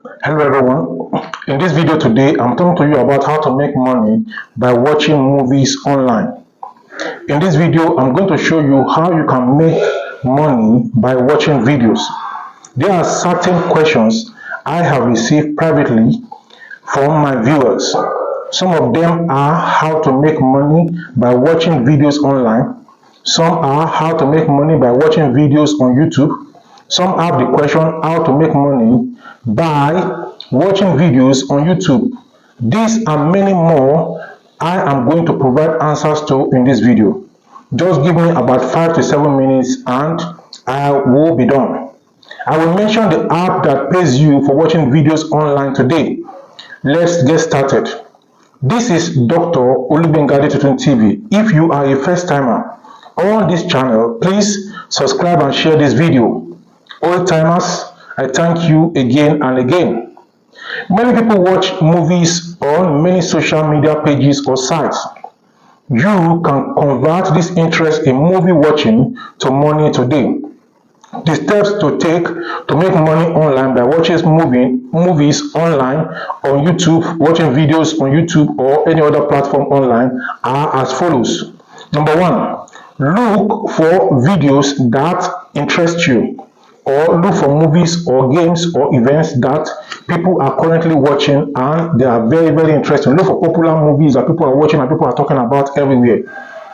Hello everyone. In this video today, I'm talking to you about how to make money by watching movies online. In this video, I'm going to show you how you can make money by watching videos. There are certain questions I have received privately from my viewers. Some of them are how to make money by watching videos online. Some are how to make money by watching videos on YouTube. Some have the question how to make money by watching videos on YouTube. These and many more I am going to provide answers to in this video. Just give me about 5 to 7 minutes and I will be done. I will mention the app that pays you for watching videos online today. Let's get started. This is Dr. Olubengade Tutun TV. If you are a first timer on this channel, please subscribe and share this video. Old timers, I thank you again and again. Many people watch movies on many social media pages or sites. You can convert this interest in movie watching to money today. The steps to take to make money online by watching movies online on YouTube, watching videos on YouTube or any other platform online are as follows. Number one, look for videos that interest you, or look for movies or games or events that people are currently watching and they are very, very interesting. Look for popular movies that people are watching and people are talking about everywhere.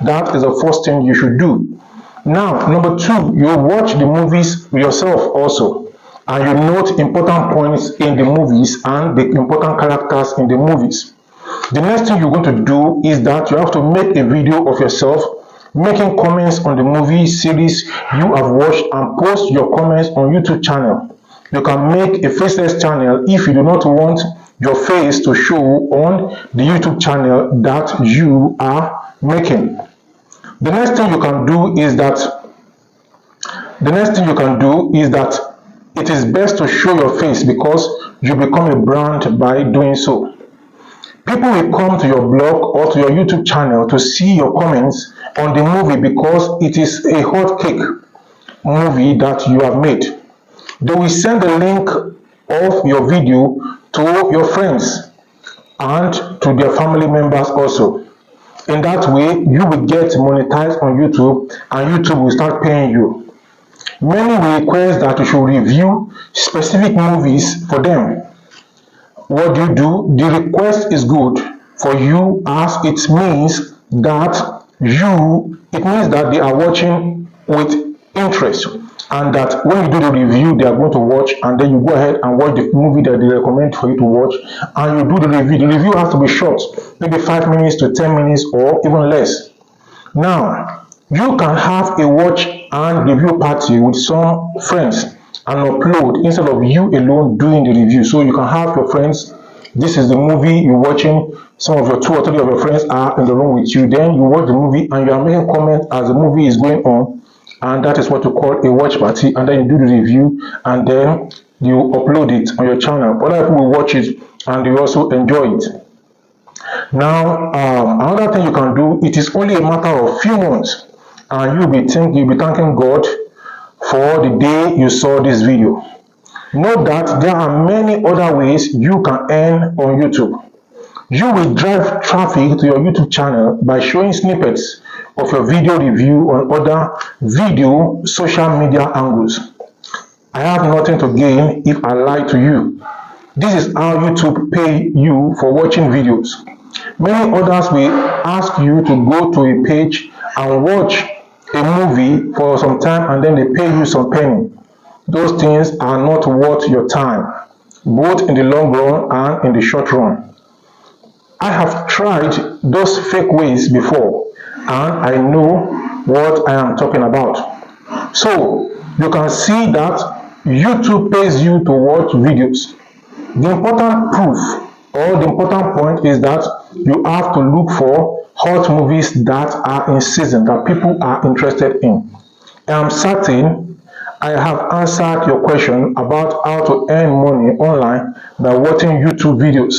That is the first thing you should do. Now, number two, you watch the movies yourself also, and you note important points in the movies and the important characters in the movies. The next thing you're going to do is that you have to make a video of yourself making comments on the movie series you have watched and post your comments on YouTube channel. You can make a faceless channel if you do not want your face to show on the YouTube channel that you are making. The next thing you can do is that it is best to show your face because you become a brand by doing so. People will come to your blog or to your YouTube channel to see your comments on the movie because it is a hot cake movie that you have made. They will send the link of your video to your friends and to their family members also. In that way, you will get monetized on YouTube and YouTube will start paying you. Many will request that you should review specific movies for them. What do you do? The request is good for you as it means that they are watching with interest and that when you do the review they are going to watch and then you go ahead and watch the movie that they recommend for you to watch and you do the review. The review has to be short, maybe 5 minutes to 10 minutes or even less. Now, you can have a watch and review party with some friends and upload instead of you alone doing the review. So you can have your friends, this is the movie you're watching, some of your 2 or 3 of your friends are in the room with you, then you watch the movie and you are making comments as the movie is going on, and that is what you call a watch party, and then you do the review and then you upload it on your channel. Other people will watch it and they also enjoy it. Now, another thing you can do, it is only a matter of few months and you'll be thanking God for the day you saw this video. Note that there are many other ways you can earn on YouTube. You will drive traffic to your YouTube channel by showing snippets of your video review on other video social media angles. I have nothing to gain if I lie to you. This is how YouTube pay you for watching videos. Many others will ask you to go to a page and watch a movie for some time and then they pay you some penny. Those things are not worth your time, both in the long run and in the short run. I have tried those fake ways before and I know what I am talking about. So you can see that YouTube pays you to watch videos. The important proof or the important point is that you have to look for hot movies that are in season, that people are interested in. I am certain I have answered your question about how to earn money online by watching YouTube videos.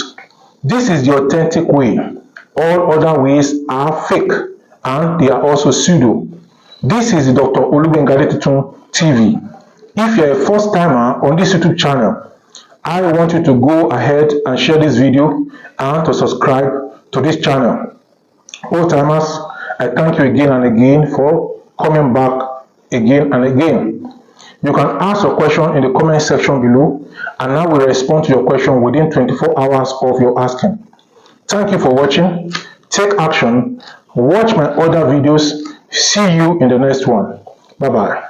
This is the authentic way. All other ways are fake and they are also pseudo. This is Dr. Olubengade Tutun TV. If you're a first timer on this YouTube channel, I want you to go ahead and share this video and to subscribe to this channel. Old timers, I thank you again and again for coming back again and again. You can ask your question in the comment section below, and I will respond to your question within 24 hours of your asking. Thank you for watching. Take action. Watch my other videos. See you in the next one. Bye bye.